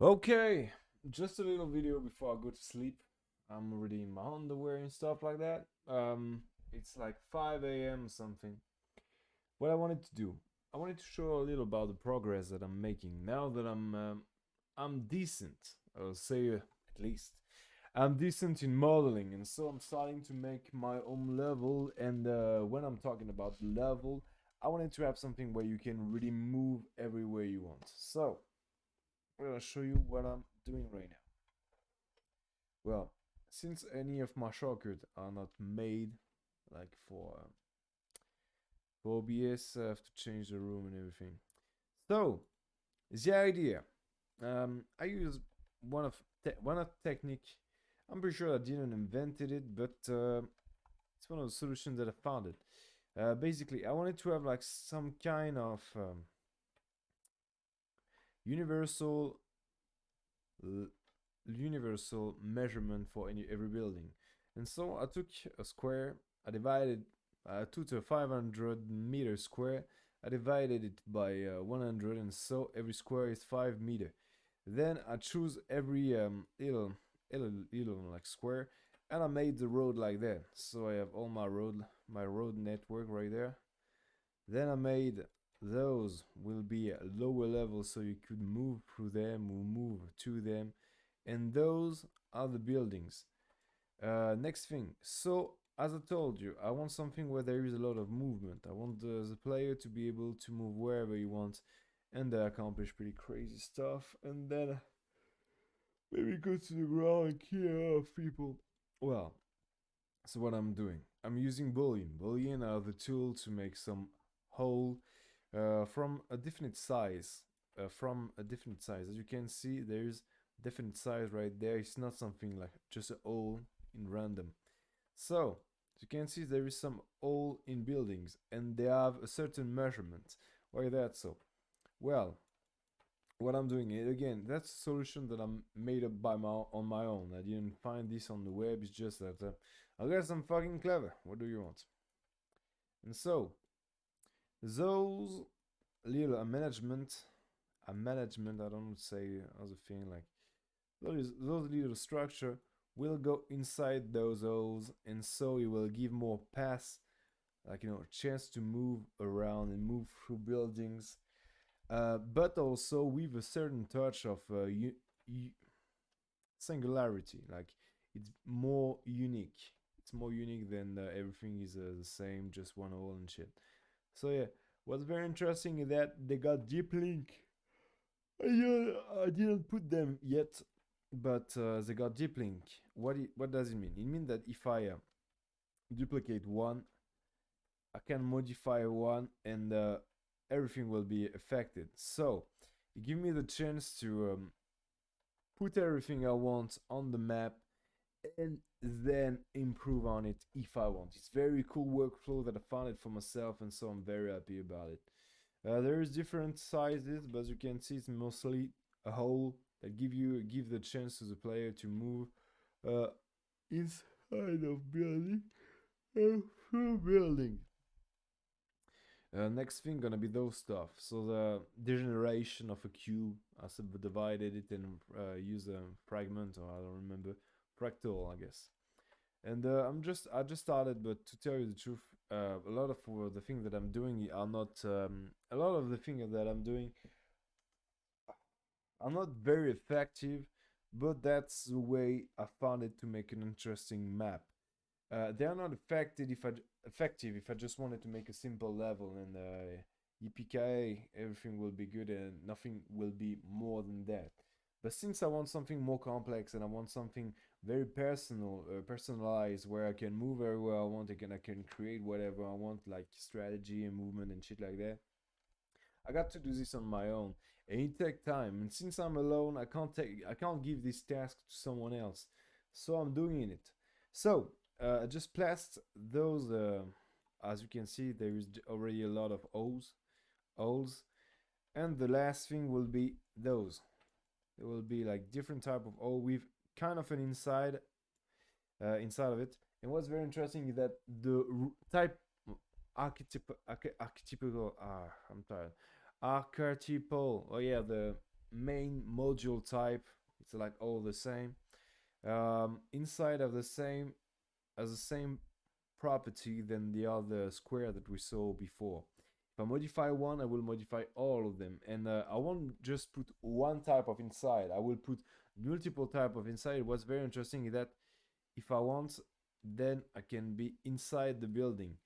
Okay, just a little video before I go to sleep. I'm already in my underwear and stuff like that. It's like 5 a.m. something. What I wanted to do, I wanted to show a little about the progress that I'm making now that I'm decent. I'll say at least I'm decent in modeling, and so I'm starting to make my own level. And when I'm talking about level, I wanted to have something where you can really move everywhere you want. So I'm gonna show you what I'm doing right now. Well, since any of my shortcuts are not made like for OBS, I have to change the room and everything. So the idea, I use one of technique. I'm pretty sure I didn't invented it, but it's one of the solutions that I found it. Basically, I wanted to have like some kind of universal l- universal measurement for every building. And so I took a square, I divided 2 to 500 meter square, I divided it by 100, and so every square is 5 meter. Then I choose every little like square, and I made the road like that. So I have all my road network right there. Then I made those will be at lower level so you could move through them or move to them. And those are the buildings. Next thing. So, as I told you, I want something where there is a lot of movement. I want the player to be able to move wherever you want and accomplish pretty crazy stuff. And then maybe go to the ground and kill off people. Well, so what I'm doing, I'm using Boolean. Boolean are the tool to make some hole from a definite size. As you can see, there's definite size right there. It's not something like just a hole in random. So as you can see, there is some hole in buildings, and they have a certain measurement. Why that so? Well, what I'm doing again, that's a solution that I'm made up by my on my own. I didn't find this on the web. It's just that I guess I'm fucking clever. What do you want? And so those little a management. I don't say other thing like those little structure will go inside those holes, and so it will give more pass, like chance to move around and move through buildings, but also with a certain touch of singularity. Like it's more unique. It's more unique than everything is the same, just one hole and shit. So yeah, what's very interesting is that they got deep link. I didn't put them yet, but they got deep link. What does it mean? It means that if I duplicate one, I can modify one, and everything will be affected. So it give me the chance to put everything I want on the map and then improve on it if I want. It's very cool workflow that I found it for myself, and so I'm very happy about it. There is different sizes, but as you can see, it's mostly a hole that give the chance to the player to move uh, inside of building through building. Next thing gonna be those stuff. So the degeneration of a cube, I subdivided it and use a fragment, or I don't remember, fractal, I guess. And I just started, but to tell you the truth, a lot of the things that I'm doing are not a lot of the things that I'm doing are not very effective, but that's the way I found it to make an interesting map. They are not effective if I just wanted to make a simple level and EPK, everything will be good and nothing will be more than that. But since I want something more complex and I want something very personalized, where I can move everywhere I want, I can create whatever I want, like strategy and movement and shit like that. I got to do this on my own, and it takes time. And since I'm alone, I can't give this task to someone else, so I'm doing it. So I just placed those. As you can see, there is already a lot of holes, and the last thing will be those. There will be like different type of hole with kind of an inside of it. And what's very interesting is that the type archetypal I'm tired archetypal, oh yeah, main module type. It's like all the same. Inside of the same as the same property than the other square that we saw before. If I modify one, I will modify all of them, and I won't just put one type of inside. I will put multiple type of inside. What's very interesting is that if I want, then I can be inside the building.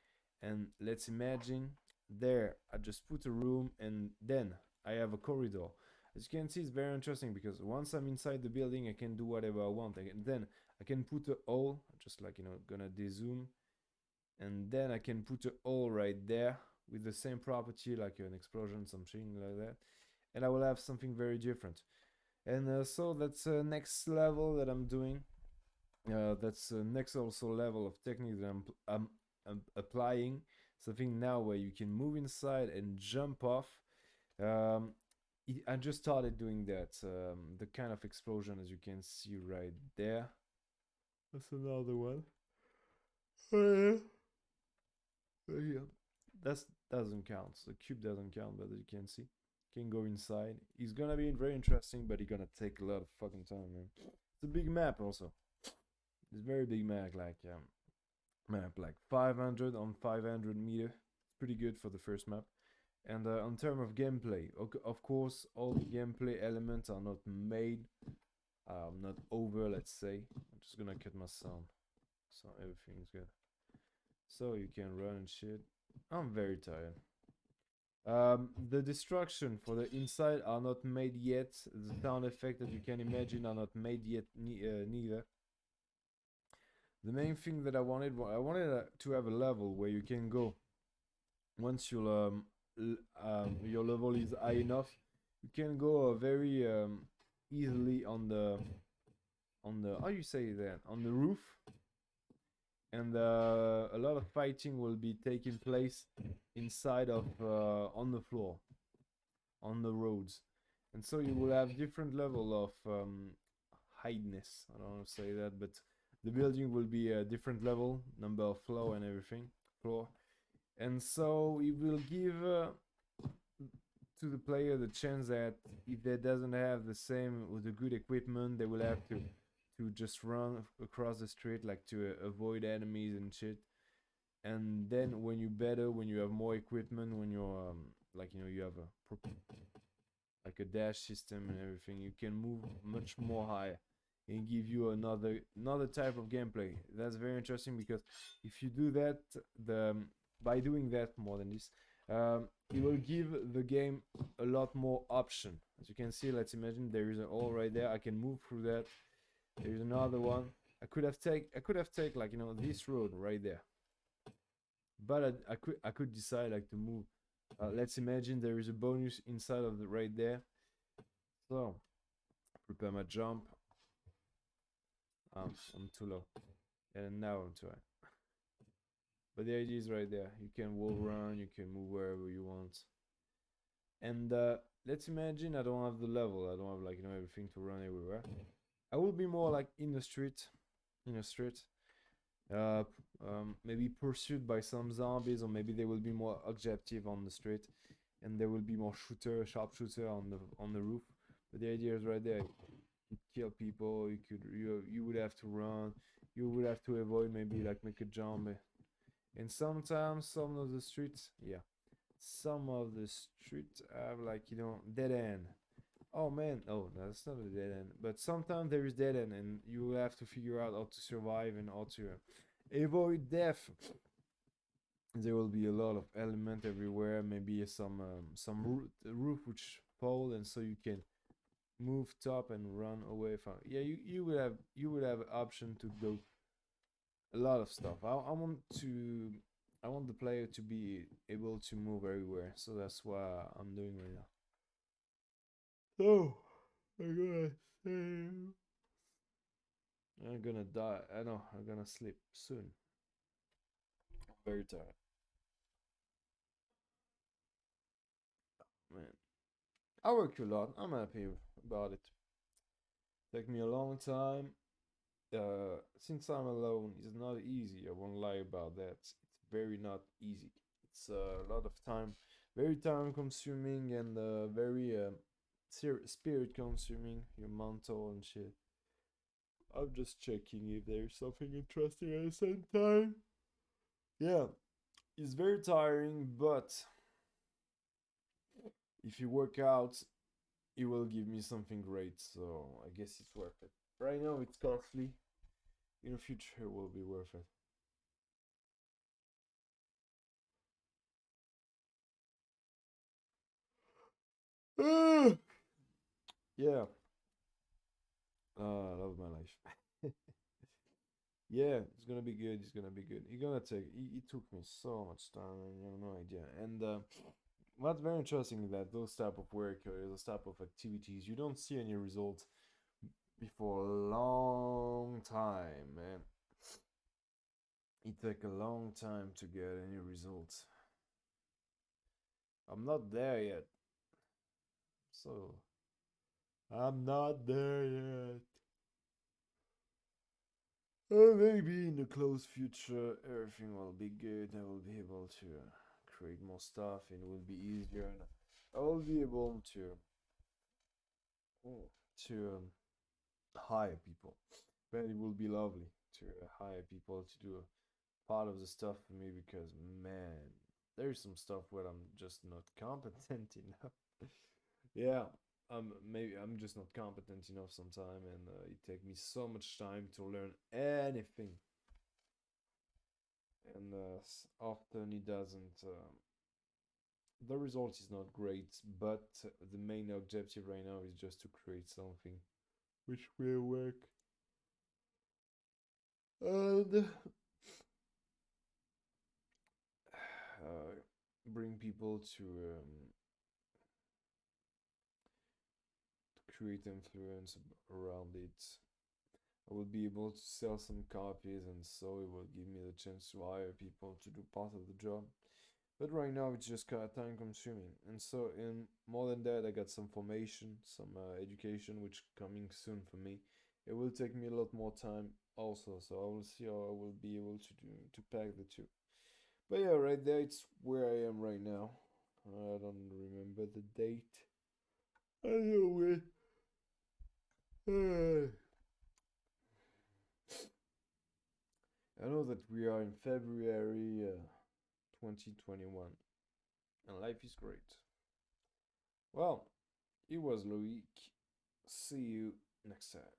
And let's imagine there, I just put a room and then I have a corridor. As you can see, it's very interesting because once I'm inside the building, I can do whatever I want. And then I can put a hole, just like, gonna dezoom. And then I can put a hole right there with the same property, like an explosion, something like that. And I will have something very different. And so that's the next level that I'm doing. That's the next also level of technique that I'm applying. Something now where you can move inside and jump off. Um, I just started doing that. The kind of explosion, as you can see right there. That's another one. Here. That doesn't count. The cube doesn't count, but as you can see, can go inside. It's gonna be very interesting, but it's gonna take a lot of fucking time, man. It's a big map also. It's very big map like 500 on 500 meter. It's pretty good for the first map. And on term of gameplay, of course, all the gameplay elements are not made, not over. Let's say. I'm just gonna cut my sound, so everything's good. So you can run and shit. I'm very tired. The destruction for the inside are not made yet. The sound effect that you can imagine are not made yet neither. The main thing that I wanted to have a level where you can go once your level is high enough, you can go very easily on the how you say that, on the roof, and a lot of fighting will be taking place inside of on the floor, on the roads, and so you will have different level of highness. I don't want to say that, but the building will be a different level, number of floor and everything, floor, and so it will give to the player the chance that if they doesn't have the same with the good equipment, they will have to just run across the street, like to avoid enemies and shit. And then when you better, when you have more equipment, when you're like you have like a dash system and everything, you can move much more high and give you another type of gameplay. That's very interesting because if you do that, the by doing that more than this, it will give the game a lot more option. As you can see, let's imagine there is a hole right there. I can move through that. There's another one. I could have take like this road right there, but I could decide like to move. Let's imagine there is a bonus inside of the right there. So prepare my jump. I'm too low, and now I'm too high. But the idea is right there. You can wall run. You can move wherever you want. And let's imagine I don't have the level. I don't have like everything to run everywhere. I will be more like in the street, uh, maybe pursued by some zombies, or maybe there will be more objective on the street, and there will be more sharpshooter on the roof. But the idea is right there. You kill people. You would have to run. You would have to avoid, maybe like make a jump. And sometimes some of the streets, yeah, some of the streets have like dead end. Oh man, oh, no, that's not a dead end. But sometimes there is dead end, and you will have to figure out how to survive and how to avoid death. There will be a lot of element everywhere. Maybe some roof which fall, and so you can move top and run away from. Yeah, you would have option to do a lot of stuff. I want the player to be able to move everywhere, so that's what I'm doing right now. So I'm gonna save. I'm gonna die. I know. I'm gonna sleep soon. I'm very tired, man. I work a lot. I'm happy about it. Take me a long time. Since I'm alone, it's not easy. I won't lie about that. It's very not easy. It's a lot of time, very time consuming, and very spirit consuming, your mental and shit. I'm just checking if there's something interesting at the same time. Yeah, it's very tiring, but if you work out, it will give me something great, so I guess it's worth it. Right now, it's costly. In the future, it will be worth it. Yeah, I love my life. Yeah, it's gonna be good. It's gonna be good. It's gonna take. It took me so much time, and you have no idea. And what's very interesting is that those type of work or those type of activities, you don't see any results before a long time, man. It take a long time to get any results. I'm not there yet, so I'm not there yet. Maybe in the close future, everything will be good. I will be able to create more stuff, and it will be easier. And I will be able to hire people. But it will be lovely to hire people to do a part of the stuff for me because man, there's some stuff where I'm just not competent enough. Yeah, maybe I'm just not competent enough sometime, and it take me so much time to learn anything, and often it doesn't. The result is not great, but the main objective right now is just to create something which will work and uh, bring people to create influence around it. I will be able to sell some copies, and so it will give me the chance to hire people to do part of the job. But right now it's just kind of time consuming, and so in more than that, I got some formation, some education, which coming soon for me. It will take me a lot more time also, so I will see how I will be able to pack the two. But yeah, right there, it's where I am right now. I don't remember the date. Anyway, I know that we are in February 2021, and life is great. Well, it was Loic. See you next time.